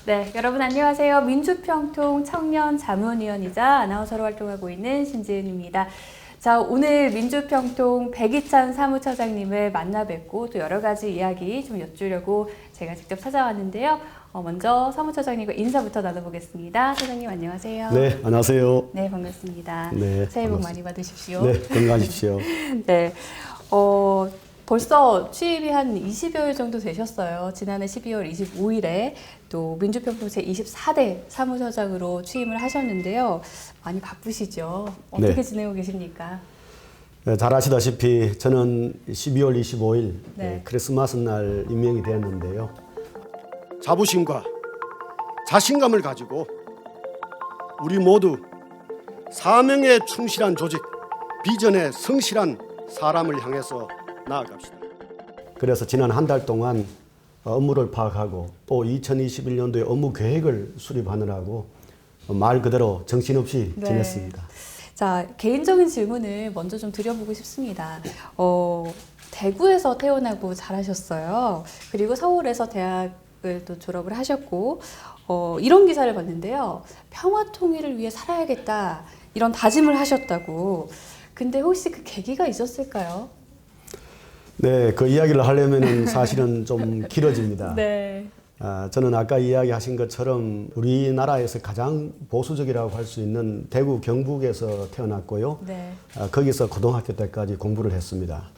네, 여러분 안녕하세요. 민주평통 청년 자문위원이자 아나운서로 활동하고 있는 신지은입니다. 자, 오늘 민주평통 백이찬 사무처장님을 만나 뵙고 또 여러 가지 이야기 좀 여쭈려고 제가 직접 찾아왔는데요. 먼저 사무처장님과 인사부터 나눠보겠습니다. 처장님 안녕하세요. 네, 안녕하세요. 네, 반갑습니다. 네, 새해 복 반갑습니다. 많이 받으십시오. 네, 건강하십시오. 네, 벌써 취임이 한 20여일 정도 되셨어요. 지난해 12월 25일에 또 민주평통 제24대 사무처장으로 취임을 하셨는데요. 많이 바쁘시죠? 어떻게 네. 지내고 계십니까? 네, 잘 아시다시피 저는 12월 25일 네. 크리스마스 날 임명이 되었는데요. 자부심과 자신감을 가지고 우리 모두 사명에 충실한 조직, 비전에 성실한 사람을 향해서 나아갑시다. 그래서 지난 한 달 동안 업무를 파악하고 또 2021년도에 업무 계획을 수립하느라고 말 그대로 정신없이 네. 지냈습니다. 자, 개인적인 질문을 먼저 좀 드려보고 싶습니다. 대구에서 태어나고 자라셨어요. 그리고 서울에서 대학을 또 졸업을 하셨고, 이런 기사를 봤는데요. 평화 통일을 위해 살아야겠다. 이런 다짐을 하셨다고. 근데 혹시 그 계기가 있었을까요? 네, 그 이야기를 하려면 사실은 좀 길어집니다. 네. 저는 아까 이야기하신 것처럼 우리나라에서 가장 보수적이라고 할 수 있는 대구 경북에서 태어났고요. 네. 거기서 고등학교 때까지 공부를 했습니다.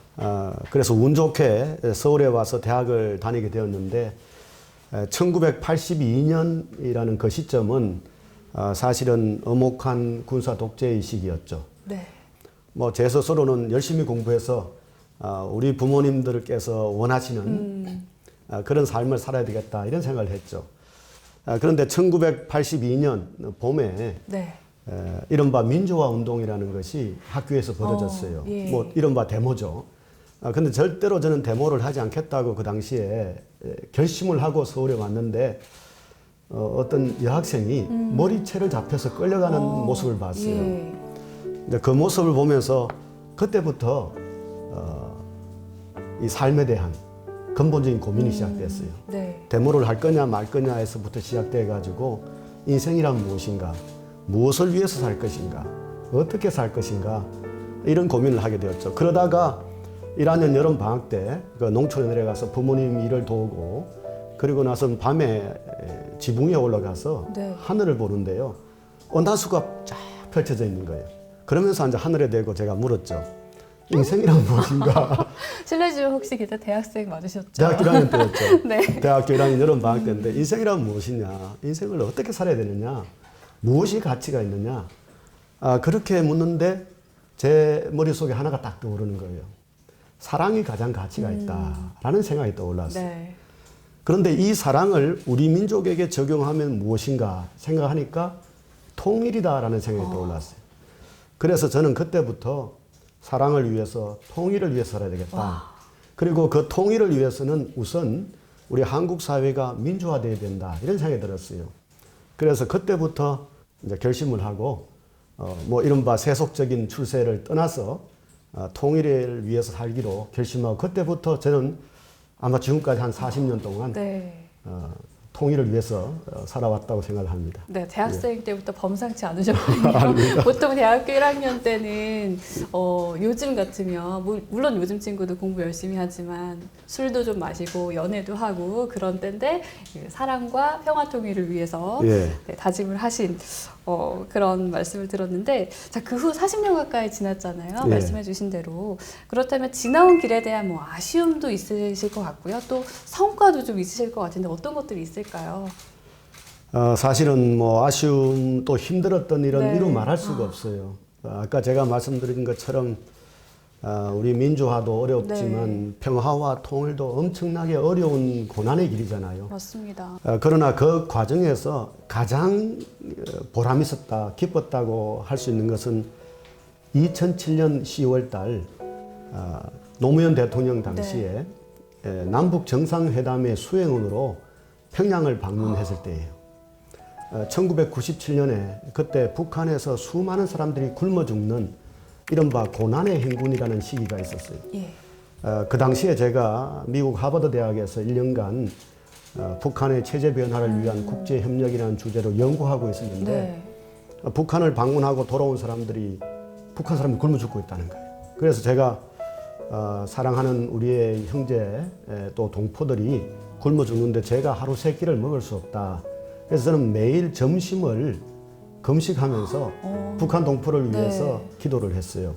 그래서 운 좋게 서울에 와서 대학을 다니게 되었는데 1982년이라는 그 시점은 사실은 엄혹한 군사 독재의 시기였죠. 네. 뭐 제 스스로는 열심히 공부해서 우리 부모님들께서 원하시는 그런 삶을 살아야 되겠다 이런 생각을 했죠. 그런데 1982년 봄에 네. 이른바 민주화 운동이라는 것이 학교에서 벌어졌어요. 예. 뭐 이른바 데모죠. 근데 절대로 저는 데모를 하지 않겠다고 그 당시에 결심을 하고 서울에 왔는데 어떤 여학생이 머리채를 잡혀서 끌려가는 모습을 봤어요. 예. 근데 그 모습을 보면서 그때부터 이 삶에 대한 근본적인 고민이 시작됐어요. 네. 데모를 할 거냐 말 거냐에서부터 시작돼 가지고 인생이란 무엇인가, 무엇을 위해서 살 것인가, 어떻게 살 것인가 이런 고민을 하게 되었죠. 그러다가 1학년 여름 방학 때 그 농촌에 내려가서 부모님 일을 도우고 그리고 나서 밤에 지붕 위에 올라가서 네. 하늘을 보는데요. 은하수가 쫙 펼쳐져 있는 거예요. 그러면서 이제 하늘에 대고 제가 물었죠. 인생이란 무엇인가? 실례지만 혹시 그때 대학생 맞으셨죠? 대학교 1학년 때였죠. 네. 대학교 1학년 여름 방학 때인데 인생이란 무엇이냐? 인생을 어떻게 살아야 되느냐? 무엇이 가치가 있느냐? 그렇게 묻는데 제 머릿속에 하나가 딱 떠오르는 거예요. 사랑이 가장 가치가 있다라는 생각이 떠올랐어요. 네. 그런데 이 사랑을 우리 민족에게 적용하면 무엇인가 생각하니까 통일이다라는 생각이 떠올랐어요. 그래서 저는 그때부터 사랑을 위해서 통일을 위해서 살아야 되겠다. 와. 그리고 그 통일을 위해서는 우선 우리 한국 사회가 민주화돼야 된다. 이런 생각이 들었어요. 그래서 그때부터 이제 결심을 하고 뭐 이른바 세속적인 추세를 떠나서 통일을 위해서 살기로 결심하고 그때부터 저는 아마 지금까지 한 40년 동안 네. 통일을 위해서 살아왔다고 생각을 합니다. 네, 대학생 때부터 범상치 않으셨군요. 보통 대학교 1학년 때는 요즘 같으면 물론 요즘 친구도 공부 열심히 하지만 술도 좀 마시고 연애도 하고 그런 때인데 사랑과 평화 통일을 위해서 예. 네, 다짐을 하신 그런 말씀을 들었는데 자, 그 후 40년 가까이 지났잖아요. 예. 말씀해 주신 대로. 그렇다면 지나온 길에 대한 뭐 아쉬움도 있으실 것 같고요. 또 성과도 좀 있으실 것 같은데 어떤 것들이 있을까요? 사실은 뭐 아쉬움 또 힘들었던 일은 네. 이루 말할 수가 없어요. 아까 제가 말씀드린 것처럼 우리 민주화도 어렵지만 평화와 통일도 엄청나게 어려운 고난의 길이잖아요. 맞습니다. 그러나 그 과정에서 가장 보람 있었다, 기뻤다고 할 수 있는 것은 2007년 10월 달 노무현 대통령 당시에 남북 정상회담의 수행원으로 평양을 방문했을 때예요. 1997년에 그때 북한에서 수많은 사람들이 굶어 죽는 이른바 고난의 행군이라는 시기가 있었어요. 예. 그 당시에 제가 미국 하버드 대학에서 1년간 북한의 체제 변화를 위한 국제 협력이라는 주제로 연구하고 있었는데 네. 북한을 방문하고 돌아온 사람들이 북한 사람이 굶어 죽고 있다는 거예요. 그래서 제가 사랑하는 우리의 형제 또 동포들이 굶어 죽는데 제가 하루 세 끼를 먹을 수 없다. 그래서 저는 매일 점심을 금식하면서 북한 동포를 위해서 네. 기도를 했어요.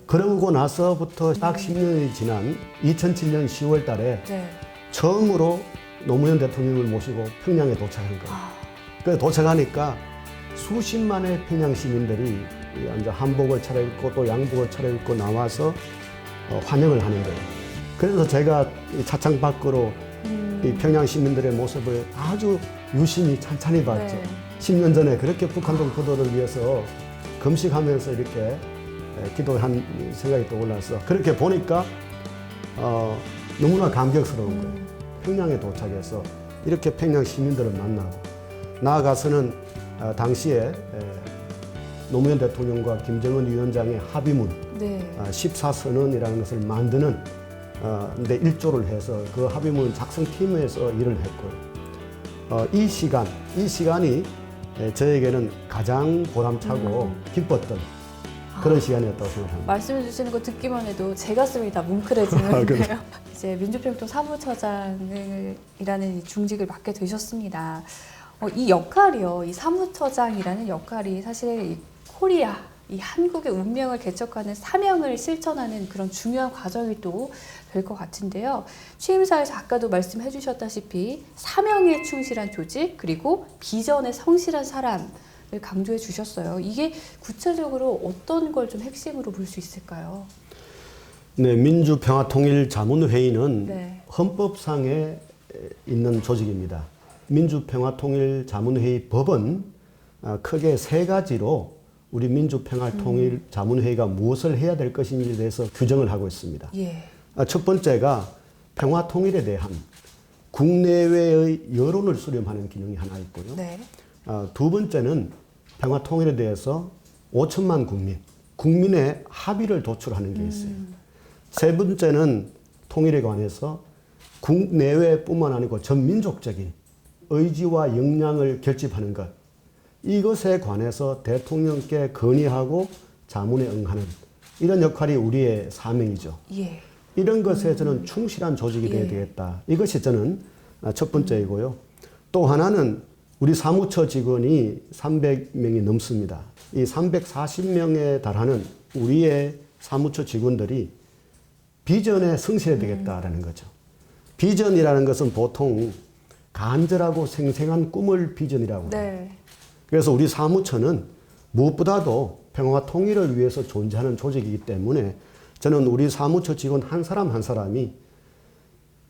그러고 나서부터 딱 10년이 지난 2007년 10월 달에 네. 처음으로 노무현 대통령을 모시고 평양에 도착한 거예요. 그래서 도착하니까 수십만의 평양 시민들이 이제 한복을 차려입고 또 양복을 차려입고 나와서 환영을 하는 거예요. 그래서 제가 이 차창 밖으로 이 평양 시민들의 모습을 아주 유심히 찬찬히 봤죠. 네. 10년 전에 그렇게 북한 동포들을 위해서 금식하면서 이렇게 기도한 생각이 떠올라서 그렇게 보니까 너무나 감격스러운 거예요. 평양에 도착해서 이렇게 평양 시민들을 만나고 나아가서는 당시에 노무현 대통령과 김정은 위원장의 합의문 네. 14선언이라는 것을 만드는 데 일조를 해서 그 합의문 작성팀에서 일을 했고요. 이 시간이 저에게는 가장 보람차고 기뻤던 그런 시간이었다고 생각합니다. 말씀해 주시는 거 듣기만 해도 제 가슴이 다 뭉클해지는데요. 이제 민주평통 사무처장이라는 이 중직을 맡게 되셨습니다. 이 역할이요, 이 사무처장이라는 역할이 사실 이 코리아, 이 한국의 운명을 개척하는 사명을 실천하는 그런 중요한 과정이 또 될 것 같은데요. 취임사에서 아까도 말씀해 주셨다시피 사명에 충실한 조직 그리고 비전에 성실한 사람을 강조해 주셨어요. 이게 구체적으로 어떤 걸 좀 핵심으로 볼 수 있을까요? 네, 민주평화통일자문회의는 네. 헌법상에 있는 조직입니다. 민주평화통일자문회의 법은 크게 세 가지로 우리 민주평화통일자문회의가 무엇을 해야 될 것인지에 대해서 규정을 하고 있습니다. 예. 첫 번째가 평화통일에 대한 국내외의 여론을 수렴하는 기능이 하나 있고요. 네. 두 번째는 평화통일에 대해서 5천만 국민의 합의를 도출하는 게 있어요. 세 번째는 통일에 관해서 국내외뿐만 아니고 전민족적인 의지와 역량을 결집하는 것. 이것에 관해서 대통령께 건의하고 자문에 응하는 이런 역할이 우리의 사명이죠. 예. 이런 것에 저는 충실한 조직이 되어야 되겠다. 이것이 저는 첫 번째이고요. 또 하나는 우리 사무처 직원이 300명이 넘습니다. 이 340명에 달하는 우리의 사무처 직원들이 비전에 성실해야 되겠다라는 거죠. 비전이라는 것은 보통 간절하고 생생한 꿈을 비전이라고 해요. 네. 그래서 우리 사무처는 무엇보다도 평화와 통일을 위해서 존재하는 조직이기 때문에 저는 우리 사무처 직원 한 사람 한 사람이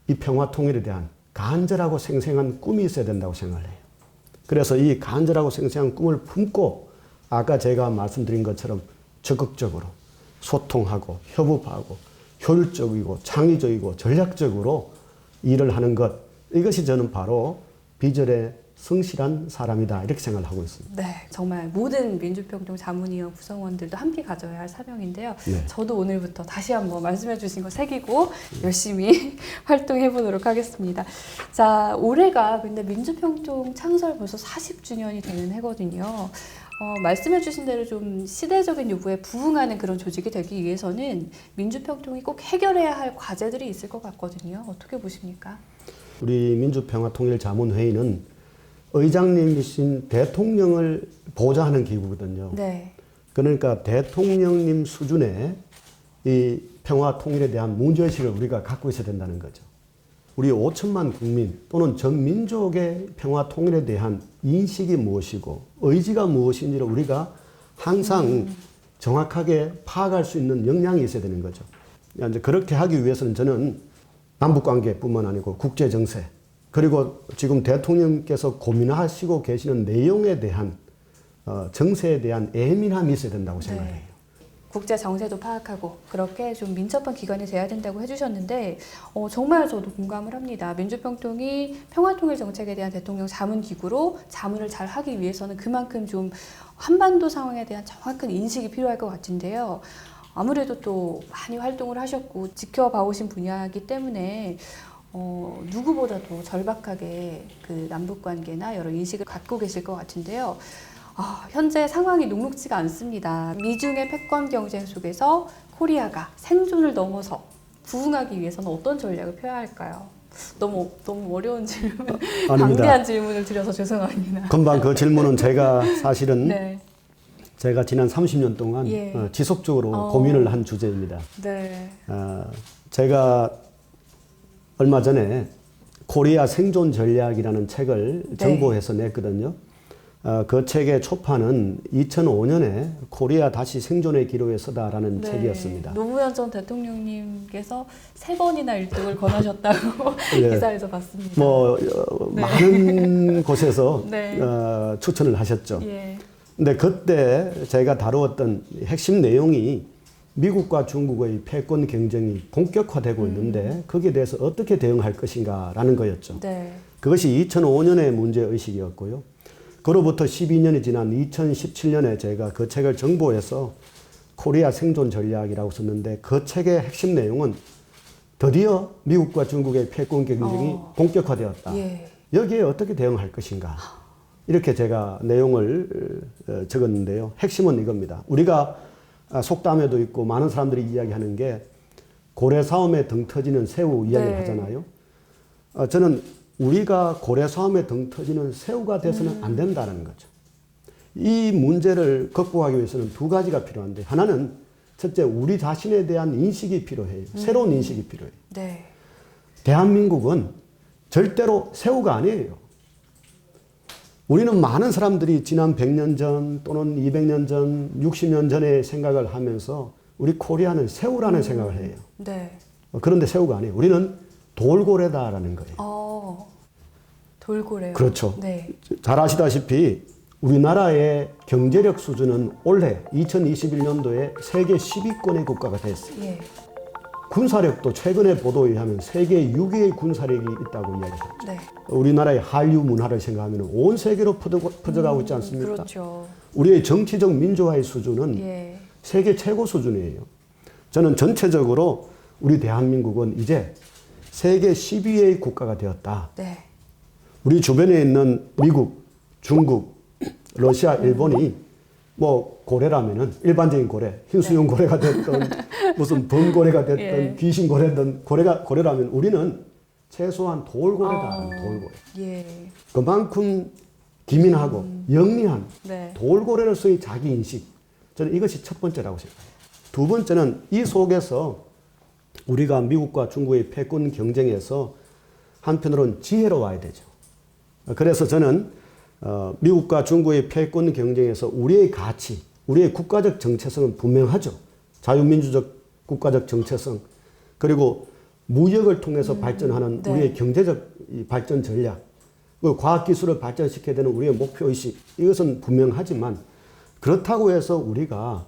이 평화 통일에 대한 간절하고 생생한 꿈이 있어야 된다고 생각을 해요. 그래서 이 간절하고 생생한 꿈을 품고 아까 제가 말씀드린 것처럼 적극적으로 소통하고 협업하고 효율적이고 창의적이고 전략적으로 일을 하는 것, 이것이 저는 바로 비전에 성실한 사람이다 이렇게 생각을 하고 있습니다. 네, 정말 모든 민주평통 자문위원 구성원들도 함께 가져야 할 사명인데요. 네. 저도 오늘부터 다시 한번 말씀해 주신 거 새기고 열심히 활동해 보도록 하겠습니다. 자, 올해가 근데 민주평통 창설 벌써 40주년이 되는 해거든요. 말씀해 주신 대로 좀 시대적인 요구에 부응하는 그런 조직이 되기 위해서는 민주평통이 꼭 해결해야 할 과제들이 있을 것 같거든요. 어떻게 보십니까? 우리 민주평화통일자문회의는 의장님이신 대통령을 보좌하는 기구거든요. 네. 그러니까 대통령님 수준의 이 평화 통일에 대한 문제의식을 우리가 갖고 있어야 된다는 거죠. 우리 5천만 국민 또는 전 민족의 평화 통일에 대한 인식이 무엇이고 의지가 무엇인지를 우리가 항상 정확하게 파악할 수 있는 역량이 있어야 되는 거죠. 이제 그렇게 하기 위해서는 저는 남북관계뿐만 아니고 국제정세 그리고 지금 대통령께서 고민하시고 계시는 내용에 대한 정세에 대한 예민함이 있어야 된다고 생각해요. 네. 국제 정세도 파악하고 그렇게 좀 민첩한 기관이 돼야 된다고 해주셨는데 정말 저도 공감을 합니다. 민주평통이 평화통일 정책에 대한 대통령 자문기구로 자문을 잘 하기 위해서는 그만큼 좀 한반도 상황에 대한 정확한 인식이 필요할 것 같은데요. 아무래도 또 많이 활동을 하셨고 지켜봐 오신 분야이기 때문에 누구보다도 절박하게 그 남북 관계나 여러 인식을 갖고 계실 것 같은데요. 현재 상황이 녹록지가 않습니다. 미중의 패권 경쟁 속에서 코리아가 생존을 넘어서 부흥하기 위해서는 어떤 전략을 펴야 할까요? 너무 어려운 질문, 아닙니다. 방대한 질문을 드려서 죄송합니다. 금방 그 질문은 제가 사실은 네. 제가 지난 30년 동안 예. 지속적으로 고민을 한 주제입니다. 네. 제가 얼마 전에 코리아 생존 전략이라는 책을 네. 정보해서 냈거든요. 그 책의 초판은 2005년에 코리아 다시 생존의 기로에 서다라는 책이었습니다. 노무현 전 대통령님께서 3번이나 1등을 권하셨다고 예. 기사에서 봤습니다. 네. 많은 곳에서 네. 추천을 하셨죠. 예. 근데 그때 제가 다루었던 핵심 내용이 미국과 중국의 패권 경쟁이 본격화되고 있는데 거기에 대해서 어떻게 대응할 것인가라는 거였죠. 네. 그것이 2005년의 문제의식이었고요. 그로부터 12년이 지난 2017년에 제가 그 책을 정보해서 코리아 생존 전략이라고 썼는데 그 책의 핵심 내용은 드디어 미국과 중국의 패권 경쟁이 본격화되었다. 예. 여기에 어떻게 대응할 것인가. 이렇게 제가 내용을 적었는데요. 핵심은 이겁니다. 우리가 속담에도 있고 많은 사람들이 이야기하는 게 고래 싸움에 등 터지는 새우 이야기를 네. 하잖아요. 저는 우리가 고래 싸움에 등 터지는 새우가 돼서는 안 된다는 거죠. 이 문제를 극복하기 위해서는 두 가지가 필요한데 하나는 첫째 우리 자신에 대한 인식이 필요해요. 새로운 인식이 필요해요. 네. 대한민국은 절대로 새우가 아니에요. 우리는 많은 사람들이 지난 100년 전 또는 200년 전, 60년 전의 생각을 하면서 우리 코리아는 새우라는 생각을 해요. 네. 그런데 새우가 아니에요. 우리는 돌고래다라는 거예요. 돌고래요. 그렇죠. 네. 잘 아시다시피 우리나라의 경제력 수준은 올해 2021년도에 세계 10위권의 국가가 됐어요. 예. 군사력도 최근의 보도에 의하면 세계 6위의 군사력이 있다고 이야기합니다. 네. 우리나라의 한류 문화를 생각하면 온 세계로 퍼져가고 있지 않습니까? 그렇죠. 우리의 정치적 민주화의 수준은 예. 세계 최고 수준이에요. 저는 전체적으로 우리 대한민국은 이제 세계 10위의 국가가 되었다. 네. 우리 주변에 있는 미국, 중국, 러시아, 일본이 뭐 고래라면은 일반적인 고래, 흰수염 고래가 됐든 무슨 범고래가 됐든 예. 귀신 고래든 고래라면 우리는 최소한 돌고래다. 돌고래. 예. 그만큼 기민하고 영리한 네. 돌고래로서의 자기 인식. 저는 이것이 첫 번째라고 생각해요. 두 번째는 이 속에서 우리가 미국과 중국의 패권 경쟁에서 한편으로는 지혜로워야 되죠. 그래서 저는 미국과 중국의 패권 경쟁에서 우리의 가치, 우리의 국가적 정체성은 분명하죠. 자유민주적 국가적 정체성, 그리고 무역을 통해서 발전하는 네. 우리의 경제적 발전 전략, 그리고 과학기술을 발전시켜야 되는 우리의 목표의식, 이것은 분명하지만 그렇다고 해서 우리가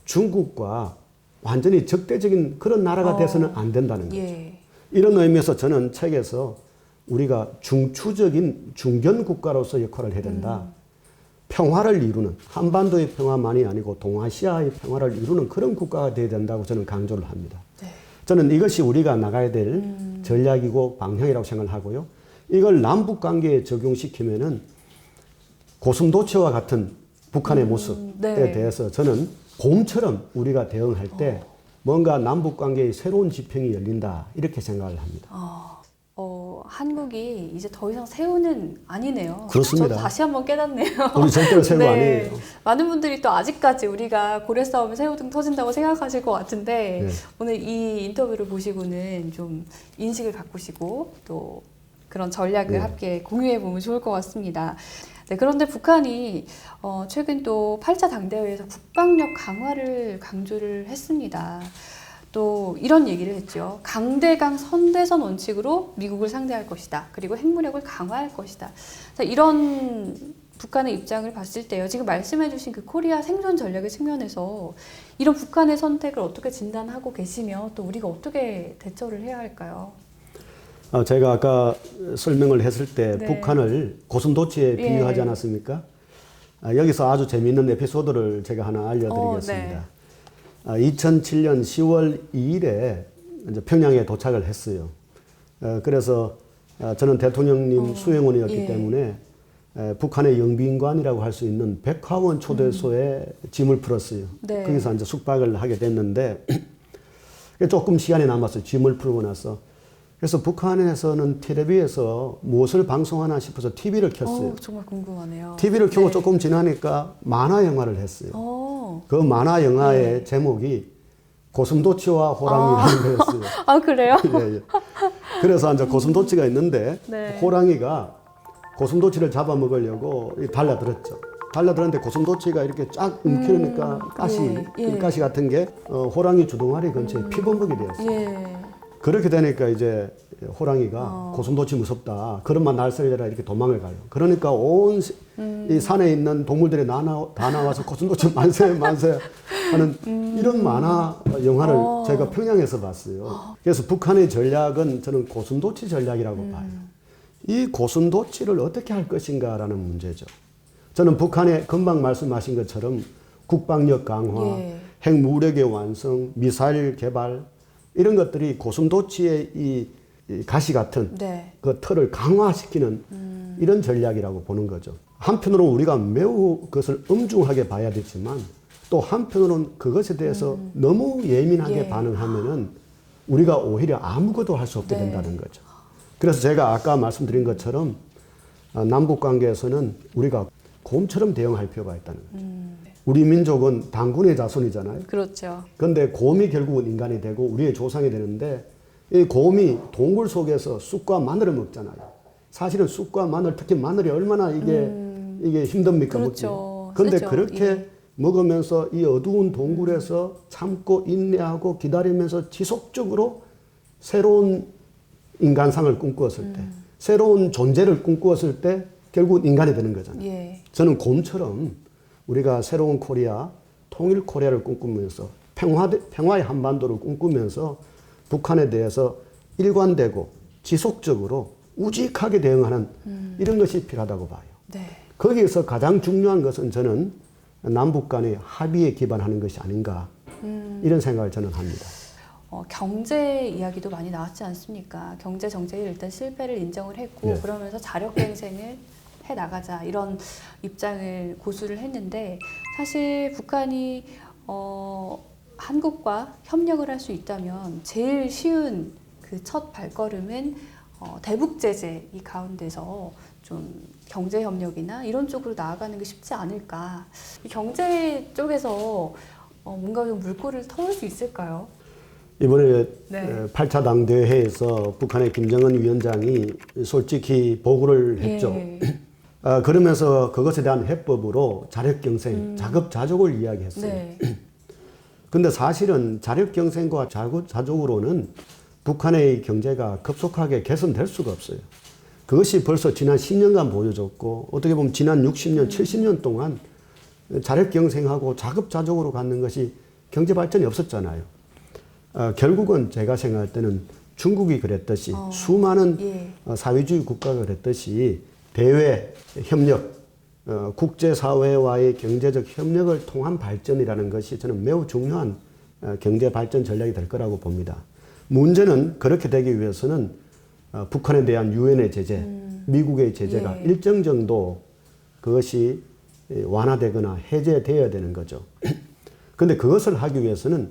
중국과 완전히 적대적인 그런 나라가 돼서는 안 된다는 거죠. 예. 이런 의미에서 저는 책에서 우리가 중추적인 중견 국가로서 역할을 해야 된다. 평화를 이루는, 한반도의 평화만이 아니고 동아시아의 평화를 이루는 그런 국가가 되어야 된다고 저는 강조를 합니다. 네. 저는 이것이 우리가 나가야 될 전략이고 방향이라고 생각을 하고요. 이걸 남북 관계에 적용시키면은 고슴도치와 같은 북한의 모습에 네. 대해서 저는 곰처럼 우리가 대응할 때 뭔가 남북 관계의 새로운 지평이 열린다 이렇게 생각을 합니다. 한국이 이제 더 이상 새우는 아니네요. 그렇습니다. 저도 다시 한번 깨닫네요. 우리 절대로 새우 네. 아니에요. 많은 분들이 또 아직까지 우리가 고래 싸움에 새우등 터진다고 생각하실 것 같은데 네. 오늘 이 인터뷰를 보시고는 좀 인식을 바꾸시고 또 그런 전략을 네. 함께 공유해 보면 좋을 것 같습니다. 네, 그런데 북한이 최근 또 8차 당대회에서 국방력 강화를 강조를 했습니다. 또 이런 얘기를 했죠. 강대강 선대선 원칙으로 미국을 상대할 것이다. 그리고 핵무력을 강화할 것이다. 자, 이런 북한의 입장을 봤을 때요. 지금 말씀해 주신 그 코리아 생존 전략의 측면에서 이런 북한의 선택을 어떻게 진단하고 계시며 또 우리가 어떻게 대처를 해야 할까요? 제가 아까 설명을 했을 때 네. 북한을 고슴도치에 예. 비유하지 않았습니까? 여기서 아주 재미있는 에피소드를 제가 하나 알려드리겠습니다. 2007년 10월 2일에 이제 평양에 도착을 했어요. 그래서 저는 대통령님 수행원이었기 때문에 북한의 영빈관이라고 할 수 있는 백화원 초대소에 짐을 풀었어요. 네. 거기서 이제 숙박을 하게 됐는데 조금 시간이 남았어요. 짐을 풀고 나서. 그래서 북한에서는 텔레비에서 무엇을 방송하나 싶어서 TV를 켰어요. 정말 궁금하네요. TV를 켜고 네. 조금 지나니까 만화 영화를 했어요. 그 만화 영화의 제목이 고슴도치와 호랑이라는 거였어요. 아, 그래요? 예, 예. 그래서 이제 고슴도치가 있는데 네. 호랑이가 고슴도치를 잡아먹으려고 달려들었죠. 달려들었는데 고슴도치가 이렇게 쫙 움켜니까 가시 같은 게 호랑이 주둥아리 근처에 피범벅이 되었어요. 예. 그렇게 되니까 이제 호랑이가 고슴도치 무섭다. 그런만 날 살려라 이렇게 도망을 가요. 그러니까 온 이 산에 있는 동물들이 다 나와서 고슴도치 만세 만세 하는 이런 만화 영화를 제가 평양에서 봤어요. 그래서 북한의 전략은 저는 고슴도치 전략이라고 봐요. 이 고슴도치를 어떻게 할 것인가라는 문제죠. 저는 북한의 금방 말씀하신 것처럼 국방력 강화, 핵무력의 완성, 미사일 개발 이런 것들이 고슴도치의 이 가시 같은 그 털을 강화시키는 이런 전략이라고 보는 거죠. 한편으로는 우리가 매우 그것을 엄중하게 봐야 되지만 또 한편으로는 그것에 대해서 너무 예민하게 반응하면은 우리가 오히려 아무것도 할 수 없게 된다는 거죠. 그래서 제가 아까 말씀드린 것처럼 남북 관계에서는 우리가 곰처럼 대응할 필요가 있다는 거죠. 우리 민족은 당군의 자손이잖아요. 그렇죠. 그런데 곰이 결국은 인간이 되고 우리의 조상이 되는데 이 곰이 동굴 속에서 쑥과 마늘을 먹잖아요. 사실은 쑥과 마늘, 특히 마늘이 얼마나 이게 힘듭니까? 그렇죠. 그런데 쓰죠. 그렇게 먹으면서 이 어두운 동굴에서 참고 인내하고 기다리면서 지속적으로 새로운 인간상을 꿈꾸었을 때, 새로운 존재를 꿈꾸었을 때 결국 인간이 되는 거잖아요. 저는 곰처럼 우리가 새로운 코리아, 통일 코리아를 꿈꾸면서 평화의 한반도를 꿈꾸면서 북한에 대해서 일관되고 지속적으로 우직하게 대응하는 이런 것이 필요하다고 봐요. 거기에서 가장 중요한 것은 저는 남북 간의 합의에 기반하는 것이 아닌가 이런 생각을 저는 합니다. 경제 이야기도 많이 나왔지 않습니까? 경제 정책이 일단 실패를 인정을 했고 그러면서 자력갱생을 해나가자 이런 입장을 고수를 했는데 사실 북한이 한국과 협력을 할 수 있다면 제일 쉬운 그 첫 발걸음은 대북 제재 이 가운데서 좀 경제 협력이나 이런 쪽으로 나아가는 게 쉽지 않을까. 이 경제 쪽에서 뭔가 좀 물꼬를 터올 수 있을까요? 이번에 8차 당대회에서 북한의 김정은 위원장이 솔직히 보고를 했죠. 그러면서 그것에 대한 해법으로 자력경생, 자급자족을 이야기했어요. 근데 사실은 자력경생과 자급자족으로는 북한의 경제가 급속하게 개선될 수가 없어요. 그것이 벌써 지난 10년간 보여줬고 어떻게 보면 지난 60년, 70년 동안 자력경생하고 자급자족으로 갖는 것이 경제 발전이 없었잖아요. 결국은 제가 생각할 때는 중국이 그랬듯이 수많은 사회주의 국가가 그랬듯이 대외 협력, 국제사회와의 경제적 협력을 통한 발전이라는 것이 저는 매우 중요한 경제 발전 전략이 될 거라고 봅니다. 문제는 그렇게 되기 위해서는 북한에 대한 유엔의 제재, 미국의 제재가 일정 정도 그것이 완화되거나 해제되어야 되는 거죠. 그런데 그것을 하기 위해서는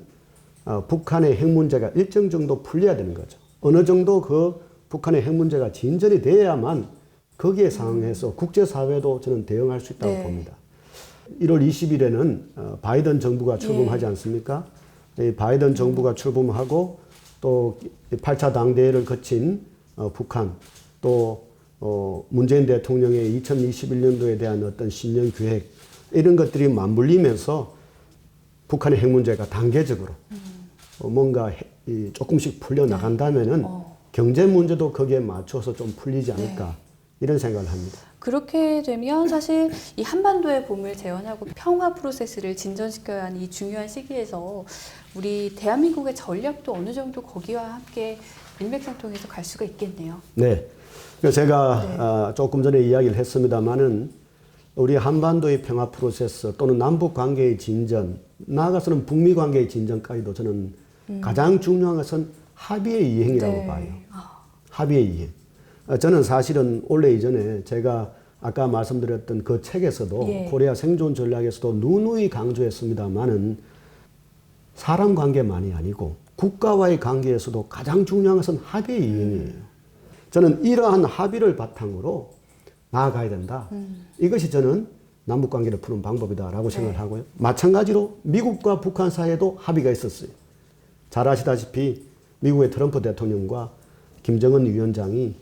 북한의 핵 문제가 일정 정도 풀려야 되는 거죠. 어느 정도 그 북한의 핵 문제가 진전이 돼야만 거기에 상응해서 국제사회도 저는 대응할 수 있다고 봅니다. 1월 20일에는 바이든 정부가 출범하지 않습니까? 이 바이든 정부가 출범하고 또 8차 당대회를 거친 북한 또 문재인 대통령의 2021년도에 대한 어떤 신년 계획 이런 것들이 맞물리면서 북한의 핵 문제가 단계적으로 뭔가 조금씩 풀려 나간다면은 경제 문제도 거기에 맞춰서 좀 풀리지 않을까 이런 생각을 합니다. 그렇게 되면 사실 이 한반도의 봄을 재현하고 평화 프로세스를 진전시켜야 하는 이 중요한 시기에서 우리 대한민국의 전략도 어느 정도 거기와 함께 일맥상통해서 갈 수가 있겠네요. 네. 제가 조금 전에 이야기를 했습니다마는 우리 한반도의 평화 프로세스 또는 남북 관계의 진전, 나아가서는 북미 관계의 진전까지도 저는 가장 중요한 것은 합의의 이행이라고 봐요. 합의에 의해. 저는 사실은 올해 이전에 제가 아까 말씀드렸던 그 책에서도 예. 코리아 생존 전략에서도 누누이 강조했습니다만은 사람 관계만이 아니고 국가와의 관계에서도 가장 중요한 것은 합의의 이행이에요. 저는 이러한 합의를 바탕으로 나아가야 된다. 이것이 저는 남북 관계를 푸는 방법이다라고 생각을 하고요. 마찬가지로 미국과 북한 사이에도 합의가 있었어요. 잘 아시다시피 미국의 트럼프 대통령과 김정은 위원장이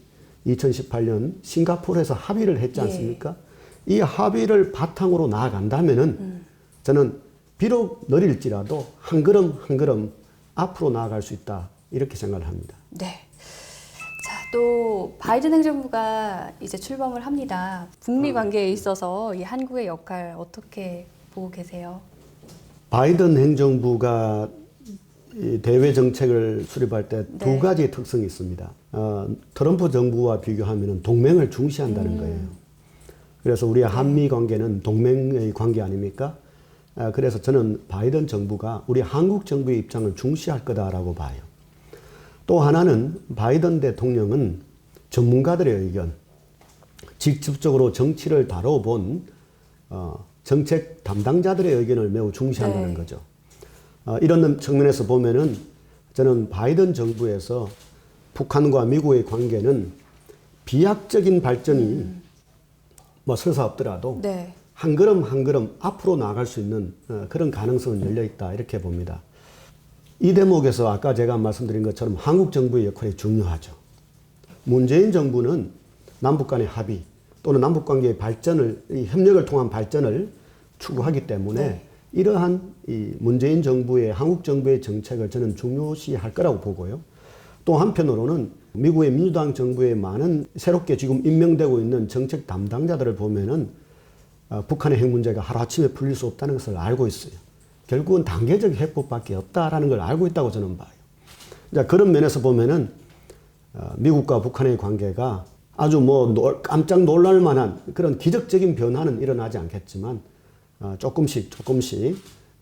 2018년 싱가포르에서 합의를 했지 않습니까? 이 합의를 바탕으로 나아간다면은 저는 비록 느릴지라도 한 걸음 한 걸음 앞으로 나아갈 수 있다. 이렇게 생각을 합니다. 네. 자, 또 바이든 행정부가 이제 출범을 합니다. 북미 관계에 있어서 이 한국의 역할 어떻게 보고 계세요? 바이든 행정부가 이 대외 정책을 수립할 때 두 가지 특성이 있습니다. 트럼프 정부와 비교하면 동맹을 중시한다는 거예요. 그래서 우리 한미 관계는 동맹의 관계 아닙니까? 그래서 저는 바이든 정부가 우리 한국 정부의 입장을 중시할 거다라고 봐요. 또 하나는 바이든 대통령은 전문가들의 의견, 직접적으로 정치를 다뤄본 정책 담당자들의 의견을 매우 중시한다는 거죠. 이런 측면에서 보면은 저는 바이든 정부에서 북한과 미국의 관계는 비약적인 발전이 뭐 설사 없더라도 네. 한 걸음 한 걸음 앞으로 나아갈 수 있는 그런 가능성은 열려 있다 이렇게 봅니다. 이 대목에서 아까 제가 말씀드린 것처럼 한국 정부의 역할이 중요하죠. 문재인 정부는 남북 간의 합의 또는 남북 관계의 발전을 이 협력을 통한 발전을 추구하기 때문에 이러한 이 문재인 정부의 한국 정부의 정책을 저는 중요시할 거라고 보고요. 또 한편으로는 미국의 민주당 정부의 많은 새롭게 지금 임명되고 있는 정책 담당자들을 보면은 북한의 핵 문제가 하루아침에 풀릴 수 없다는 것을 알고 있어요. 결국은 단계적 해법밖에 없다라는 걸 알고 있다고 저는 봐요. 자, 그런 면에서 보면은 미국과 북한의 관계가 아주 뭐 깜짝 놀랄 만한 그런 기적적인 변화는 일어나지 않겠지만 조금씩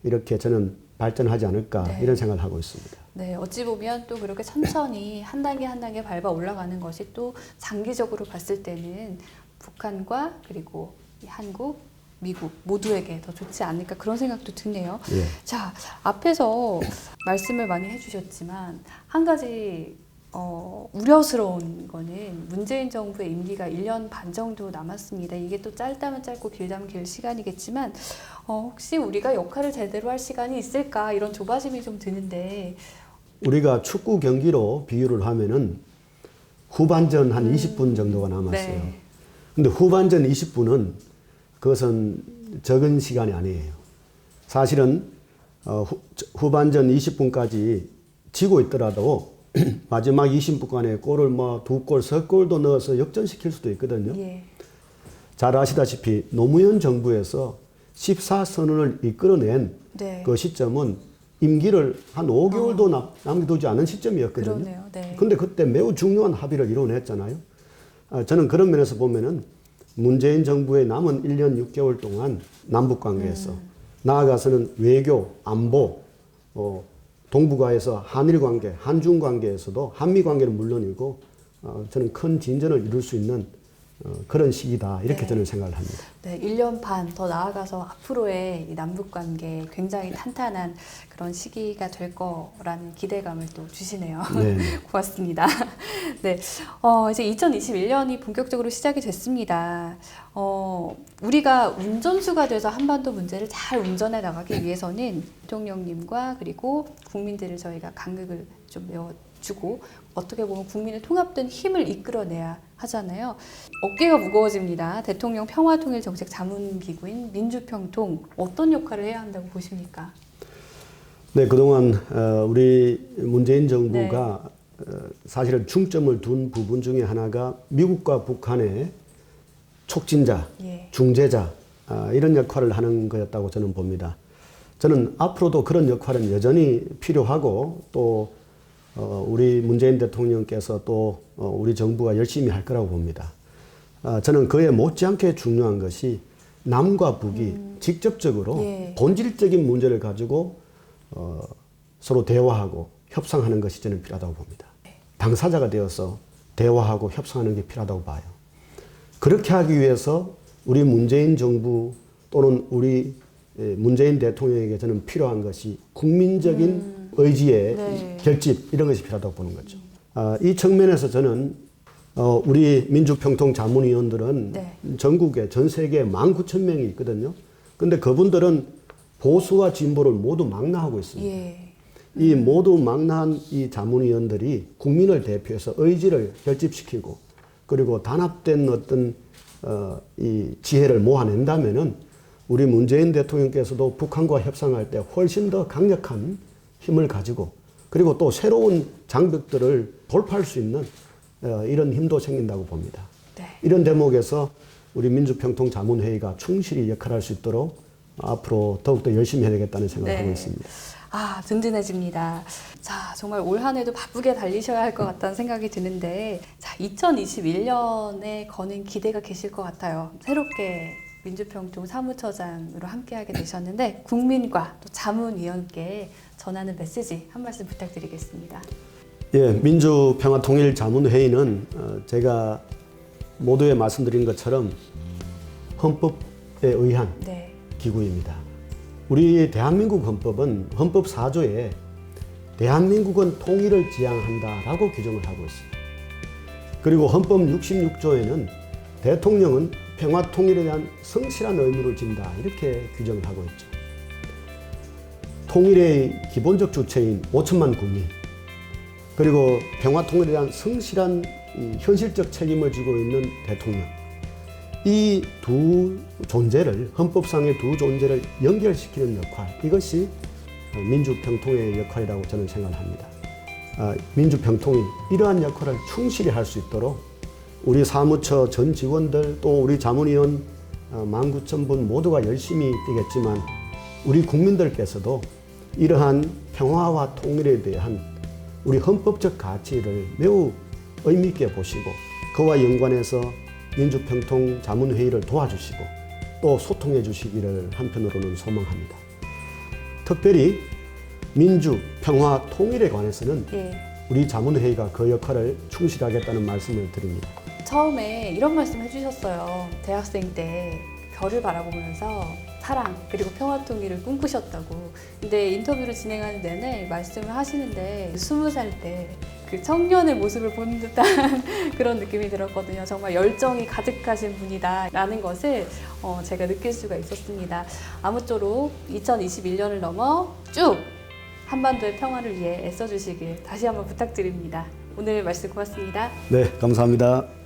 이렇게 저는 발전하지 않을까 이런 생각을 하고 있습니다. 네, 어찌 보면 또 그렇게 천천히 한 단계 한 단계 밟아 올라가는 것이 또 장기적으로 봤을 때는 북한과 그리고 이 한국, 미국 모두에게 더 좋지 않을까 그런 생각도 드네요. 예. 자, 앞에서 말씀을 많이 해주셨지만 한 가지 우려스러운 거는 문재인 정부의 임기가 1년 반 정도 남았습니다. 이게 또 짧다면 짧고 길다면 길 시간이겠지만 혹시 우리가 역할을 제대로 할 시간이 있을까 이런 조바심이 좀 드는데 우리가 축구 경기로 비유를 하면은 후반전 한 20분 정도가 남았어요. 네. 근데 후반전 20분은 그것은 적은 시간이 아니에요. 사실은 후반전 20분까지 지고 있더라도 마지막 20분간에 골을 뭐 2골, 3골도 넣어서 역전시킬 수도 있거든요. 예. 잘 아시다시피 노무현 정부에서 14선언을 이끌어낸 네. 그 시점은 임기를 한 5개월도 남겨두지 않은 시점이었거든요. 그러네요. 네. 근데 그때 매우 중요한 합의를 이뤄냈잖아요. 저는 그런 면에서 보면은 문재인 정부의 남은 1년 6개월 동안 남북 관계에서 나아가서는 외교, 안보, 동북아에서 한일 관계, 한중 관계에서도 한미 관계는 물론이고 저는 큰 진전을 이룰 수 있는 그런 시기다 이렇게 저는 생각을 합니다. 네, 1년 반 더 나아가서 앞으로의 이 남북 관계 굉장히 탄탄한 그런 시기가 될 거라는 기대감을 또 주시네요. 네. 고맙습니다. 네, 이제 2021년이 본격적으로 시작이 됐습니다. 우리가 운전수가 돼서 한반도 문제를 잘 운전해 나가기 위해서는 대통령님과 그리고 국민들을 저희가 간극을 좀 메워주고 어떻게 보면 국민의 통합된 힘을 이끌어내야 하잖아요. 어깨가 무거워집니다. 대통령 평화통일정책 자문기구인 민주평통 어떤 역할을 해야 한다고 보십니까? 네, 그동안 우리 문재인 정부가 사실은 중점을 둔 부분 중에 하나가 미국과 북한의 촉진자, 중재자 이런 역할을 하는 거였다고 저는 봅니다. 저는 앞으로도 그런 역할은 여전히 필요하고 또 우리 문재인 대통령께서 또 우리 정부가 열심히 할 거라고 봅니다. 저는 그에 못지않게 중요한 것이 남과 북이 직접적으로 본질적인 문제를 가지고 서로 대화하고 협상하는 것이 저는 필요하다고 봅니다. 당사자가 되어서 대화하고 협상하는 게 필요하다고 봐요. 그렇게 하기 위해서 우리 문재인 정부 또는 우리 문재인 대통령에게 저는 필요한 것이 국민적인 의지의 네. 결집 이런 것이 필요하다고 보는 거죠. 이 측면에서 저는 우리 민주평통자문위원들은 네. 전국에 전 세계에 19,000명이 있거든요. 근데 그분들은 보수와 진보를 모두 망라하고 있습니다. 예. 이 모두 망라한 이 자문위원들이 국민을 대표해서 의지를 결집시키고 그리고 단합된 어떤 이 지혜를 모아낸다면은 우리 문재인 대통령께서도 북한과 협상할 때 훨씬 더 강력한 힘을 가지고 그리고 또 새로운 장벽들을 돌파할 수 있는 이런 힘도 생긴다고 봅니다. 네. 이런 대목에서 우리 민주평통자문회의가 충실히 역할할 수 있도록 앞으로 더욱더 열심히 해야 되겠다는 생각을 하고 있습니다. 아, 든든해집니다. 자, 정말 올 한 해도 바쁘게 달리셔야 할 것 같다는 생각이 드는데, 자, 2021년에 거는 기대가 계실 것 같아요. 새롭게 민주평통 사무처장으로 함께하게 되셨는데, 국민과 또 자문위원께 전하는 메시지 한 말씀 부탁드리겠습니다. 예, 민주평화통일자문회의는 제가 모두에 말씀드린 것처럼 헌법에 의한 네. 기구입니다. 우리 대한민국 헌법은 헌법 4조에 대한민국은 통일을 지향한다라고 규정을 하고 있습니다. 그리고 헌법 66조에는 대통령은 평화 통일에 대한 성실한 의무를 진다 이렇게 규정을 하고 있죠. 통일의 기본적 주체인 5천만 국민 그리고 평화 통일에 대한 성실한 현실적 책임을 지고 있는 대통령 이 두 존재를 헌법상의 두 존재를 연결시키는 역할 이것이 민주평통의 역할이라고 저는 생각합니다. 민주평통이 이러한 역할을 충실히 할 수 있도록 우리 사무처 전 직원들 또 우리 자문위원 19,000분 모두가 열심히 뛰겠지만 우리 국민들께서도 이러한 평화와 통일에 대한 우리 헌법적 가치를 매우 의미 있게 보시고 그와 연관해서 민주평통 자문회의를 도와주시고 또 소통해 주시기를 한편으로는 소망합니다. 특별히 민주, 평화, 통일에 관해서는 예. 우리 자문회의가 그 역할을 충실하겠다는 말씀을 드립니다. 처음에 이런 말씀 해주셨어요. 대학생 때 별을 바라보면서 사랑 그리고 평화 통일을 꿈꾸셨다고. 근데 인터뷰를 진행하는 내내 말씀을 하시는데 20살 때 그 청년의 모습을 본 듯한 그런 느낌이 들었거든요. 정말 열정이 가득하신 분이다라는 것을 제가 느낄 수가 있었습니다. 아무쪼록 2021년을 넘어 쭉 한반도의 평화를 위해 애써주시길 다시 한번 부탁드립니다. 오늘 말씀 고맙습니다. 네, 감사합니다.